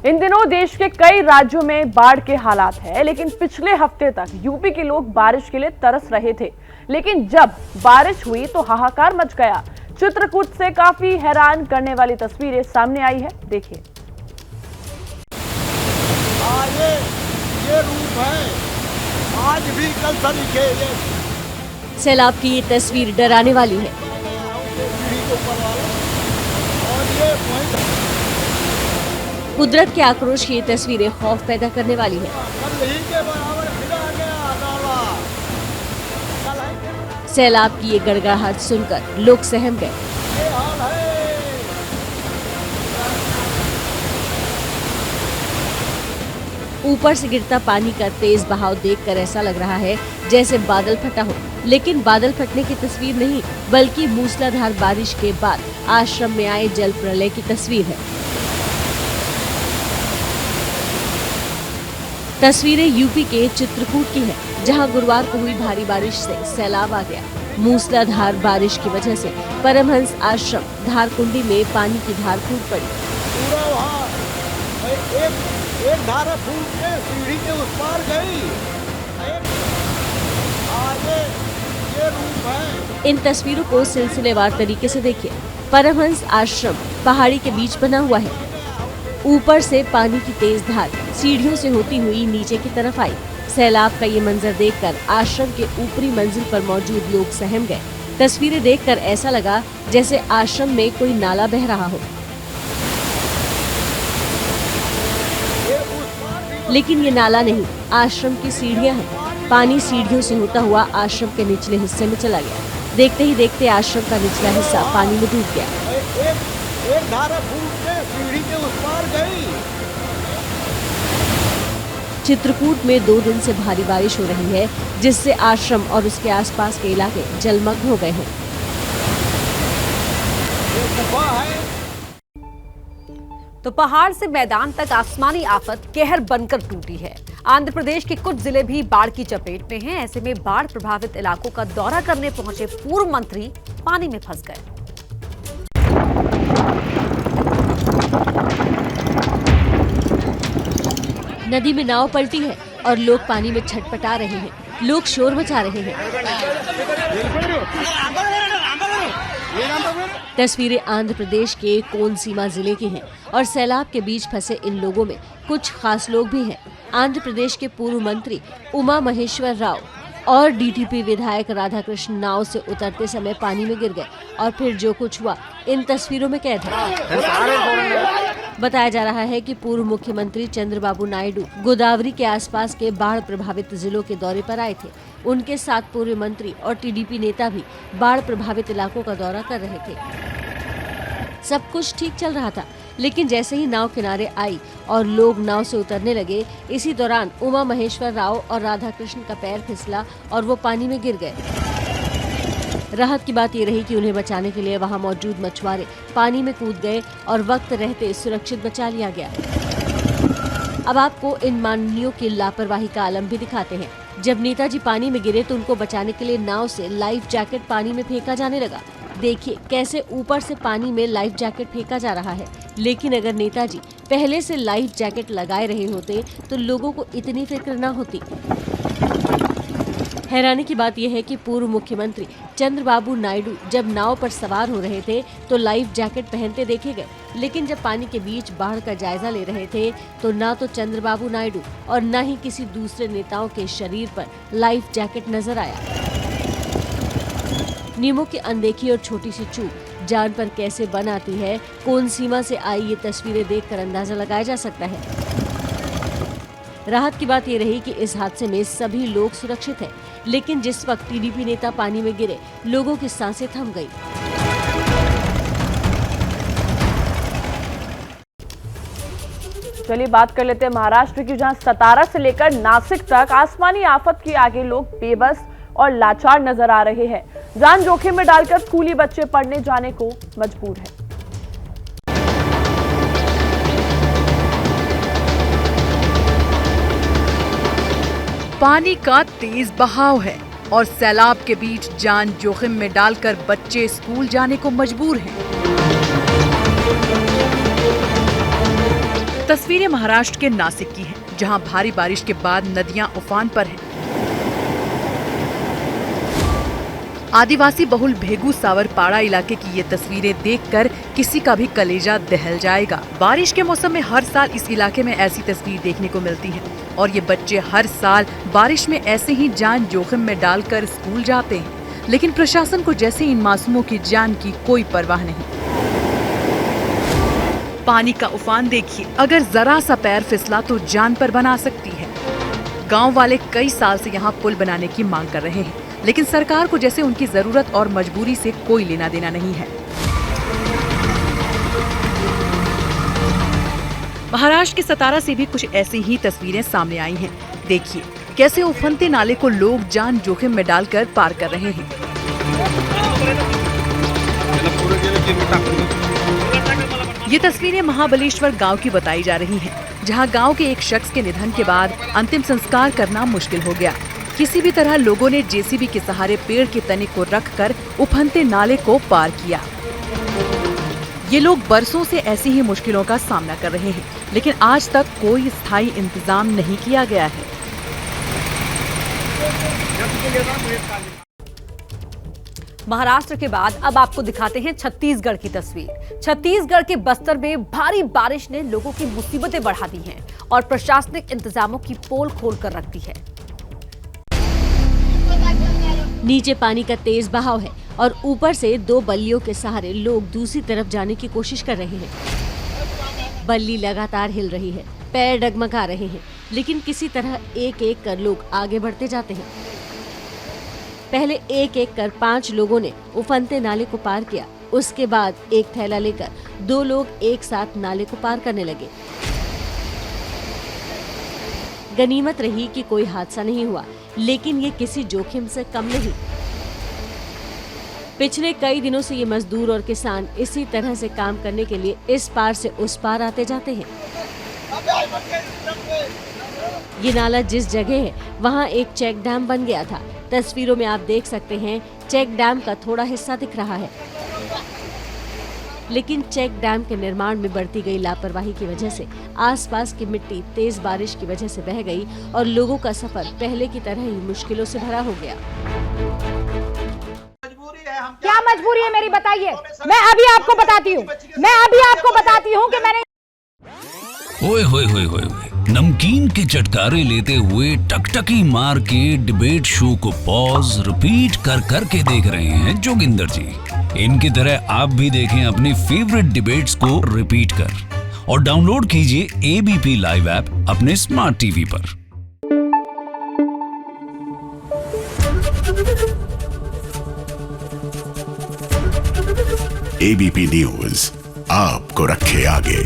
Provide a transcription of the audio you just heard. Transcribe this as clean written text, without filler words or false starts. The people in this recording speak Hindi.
इन दिनों देश के कई राज्यों में बाढ़ के हालात है, लेकिन पिछले हफ्ते तक यूपी के लोग बारिश के लिए तरस रहे थे। लेकिन जब बारिश हुई तो हाहाकार मच गया। चित्रकूट से काफी हैरान करने वाली तस्वीरें सामने आई है, देखिए। ये रूप है, आज भी कल सरीखे। सैलाब की ये तस्वीर डराने वाली है। कुदरत के आक्रोश की ये तस्वीरें खौफ पैदा करने वाली है। सैलाब की ये गड़गड़ाहट सुनकर लोग सहम गए। ऊपर से गिरता पानी का तेज बहाव देखकर ऐसा लग रहा है जैसे बादल फटा हो, लेकिन बादल फटने की तस्वीर नहीं, बल्कि मूसलाधार बारिश के बाद आश्रम में आए जल प्रलय की तस्वीर है। तस्वीरें यूपी के चित्रकूट की है, जहां गुरुवार को हुई भारी बारिश से सैलाब आ गया। मूसलाधार बारिश की वजह से परमहंस आश्रम धारकुंडी में पानी की धार फूट पड़ी। एक धारा फूट के सीढ़ी के उस पार गई। ये रूप है। इन तस्वीरों को सिलसिलेवार तरीके से देखिए। परमहंस आश्रम पहाड़ी के बीच बना हुआ है। ऊपर से पानी की तेज धार सीढ़ियों से होती हुई नीचे की तरफ आई। सैलाब का ये मंजर देखकर आश्रम के ऊपरी मंजिल पर मौजूद लोग सहम गए। तस्वीरें देखकर ऐसा लगा जैसे आश्रम में कोई नाला बह रहा हो, लेकिन ये नाला नहीं, आश्रम की सीढ़ियां हैं। पानी सीढ़ियों से होता हुआ आश्रम के निचले हिस्से में चला गया। देखते ही देखते आश्रम का निचला हिस्सा पानी में डूब गया। एक धारा फूट के सीढ़ी के उस पार गई। चित्रकूट में 2 दिन से भारी बारिश हो रही है, जिससे आश्रम और उसके आसपास के इलाके जलमग्न हो गए हैं। तो पहाड़ से मैदान तक आसमानी आफत कहर बनकर टूटी है। आंध्र प्रदेश के कुछ जिले भी बाढ़ की चपेट में हैं। ऐसे में बाढ़ प्रभावित इलाकों का दौरा करने पहुंचे पूर्व मंत्री पानी में फंस गए। नदी में नाव पलटी है और लोग पानी में छटपटा रहे हैं। लोग शोर मचा रहे हैं। तस्वीरें आंध्र प्रदेश के कोनसीमा जिले की हैं और सैलाब के बीच फंसे इन लोगों में कुछ खास लोग भी हैं। आंध्र प्रदेश के पूर्व मंत्री उमा महेश्वर राव और डीटीपी विधायक राधाकृष्ण नाव से उतरते समय पानी में गिर गए और फिर जो कुछ हुआ इन तस्वीरों में कैद है। बताया जा रहा है कि पूर्व मुख्यमंत्री चंद्रबाबू नायडू गोदावरी के आसपास के बाढ़ प्रभावित जिलों के दौरे पर आए थे। उनके साथ पूर्व मंत्री और टीडीपी नेता भी बाढ़ प्रभावित इलाकों का दौरा कर रहे थे। सब कुछ ठीक चल रहा था, लेकिन जैसे ही नाव किनारे आई और लोग नाव से उतरने लगे, इसी दौरान उमा महेश्वर राव और राधाकृष्ण का पैर फिसला और वो पानी में गिर गए। राहत की बात ये रही कि उन्हें बचाने के लिए वहां मौजूद मछुआरे पानी में कूद गए और वक्त रहते सुरक्षित बचा लिया गया। अब आपको इन माननीयों की लापरवाही का आलम भी दिखाते हैं। जब नेताजी पानी में गिरे तो उनको बचाने के लिए नाव से लाइफ जैकेट पानी में फेंका जाने लगा। देखिए कैसे ऊपर से पानी में लाइफ जैकेट फेंका जा रहा है, लेकिन अगर नेताजी पहले से लाइफ जैकेट लगाए रहे होते तो लोगों को इतनी फिक्र न होती। हैरानी की बात यह है कि पूर्व मुख्यमंत्री चंद्रबाबू नायडू जब नाव पर सवार हो रहे थे तो लाइफ जैकेट पहनते देखे गए, लेकिन जब पानी के बीच बाढ़ का जायजा ले रहे थे तो न तो चंद्रबाबू नायडू और न ही किसी दूसरे नेताओं के शरीर पर लाइफ जैकेट नजर आया। नियमों की अनदेखी और छोटी सी चूक जान पर कैसे बन आती है, कौन सीमा से आई ये तस्वीरें देखकर अंदाजा लगाया जा सकता है। राहत की बात ये रही कि इस हादसे में सभी लोग सुरक्षित हैं, लेकिन जिस वक्त टीडीपी नेता पानी में गिरे, लोगों की सांसें थम गई। चलिए बात कर लेते हैं महाराष्ट्र की, जहां सतारा से लेकर नासिक तक आसमानी आफत के आगे लोग बेबस और लाचार नजर आ रहे हैं। जान जोखिम में डालकर स्कूली बच्चे पढ़ने जाने को मजबूर हैं। पानी का तेज बहाव है और सैलाब के बीच जान जोखिम में डालकर बच्चे स्कूल जाने को मजबूर हैं। तस्वीरें महाराष्ट्र के नासिक की हैं, जहां भारी बारिश के बाद नदियां उफान पर हैं। आदिवासी बहुल भेगू सावरपाड़ा इलाके की ये तस्वीरें देखकर किसी का भी कलेजा दहल जाएगा। बारिश के मौसम में हर साल इस इलाके में ऐसी तस्वीर देखने को मिलती है और ये बच्चे हर साल बारिश में ऐसे ही जान जोखिम में डालकर स्कूल जाते हैं, लेकिन प्रशासन को जैसे इन मासूमों की जान की कोई परवाह नहीं। पानी का उफान देखिए, अगर जरा सा पैर फिसला तो जान पर बना सकती है। गांव वाले कई साल से यहाँ पुल बनाने की मांग कर रहे हैं, लेकिन सरकार को जैसे उनकी जरूरत और मजबूरी से कोई लेना देना नहीं है। महाराष्ट्र के सतारा से भी कुछ ऐसी ही तस्वीरें सामने आई हैं। देखिए कैसे उफनते नाले को लोग जान जोखिम में डालकर पार कर रहे हैं। ये तस्वीरें महाबलेश्वर गांव की बताई जा रही हैं, जहां गांव के एक शख्स के निधन के बाद अंतिम संस्कार करना मुश्किल हो गया। किसी भी तरह लोगों ने जेसीबी के सहारे पेड़ के तने को रखकर उफनते नाले को पार किया। ये लोग बरसों से ऐसी ही मुश्किलों का सामना कर रहे हैं, लेकिन आज तक कोई स्थायी इंतजाम नहीं किया गया है। महाराष्ट्र के बाद अब आपको दिखाते हैं छत्तीसगढ़ की तस्वीर। छत्तीसगढ़ के बस्तर में भारी बारिश ने लोगों की मुसीबतें बढ़ा दी हैं और प्रशासनिक इंतजामों की पोल खोल कर रख दी है। नीचे पानी का तेज बहाव है और ऊपर से दो बल्लियों के सहारे लोग दूसरी तरफ जाने की कोशिश कर रहे हैं। बल्ली लगातार हिल रही है, पैर डगमगा रहे हैं, लेकिन किसी तरह एक एक कर लोग आगे बढ़ते जाते हैं। पहले एक एक कर 5 लोगों ने उफनते नाले को पार किया। उसके बाद एक थैला लेकर 2 लोग एक साथ नाले को पार करने लगे। गनीमत रही कि कोई हादसा नहीं हुआ, लेकिन ये किसी जोखिम से कम नहीं। पिछले कई दिनों से ये मजदूर और किसान इसी तरह से काम करने के लिए इस पार से उस पार आते जाते हैं। ये नाला जिस जगह है वहाँ एक चेक डैम बन गया था। तस्वीरों में आप देख सकते हैं चेक डैम का थोड़ा हिस्सा दिख रहा है, लेकिन चेक डैम के निर्माण में बढ़ती गई लापरवाही की वजह से आसपास की मिट्टी तेज बारिश की वजह से बह गई और लोगों का सफर पहले की तरह ही मुश्किलों से भरा हो गया। क्या मजबूरी है मेरी, बताइए। मैं अभी आपको बताती हूँ कि मैंने ओए होए होए होए नमकीन के चटकारे लेते हुए टकटकी मार के डिबेट शो को पॉज रिपीट कर करके देख रहे हैं जोगिंदर जी। इनकी तरह आप भी देखें अपनी फेवरेट डिबेट्स को रिपीट कर और डाउनलोड कीजिए एबीपी लाइव ऐप अपने स्मार्ट टीवी पर। एबीपी न्यूज आपको रखे आगे।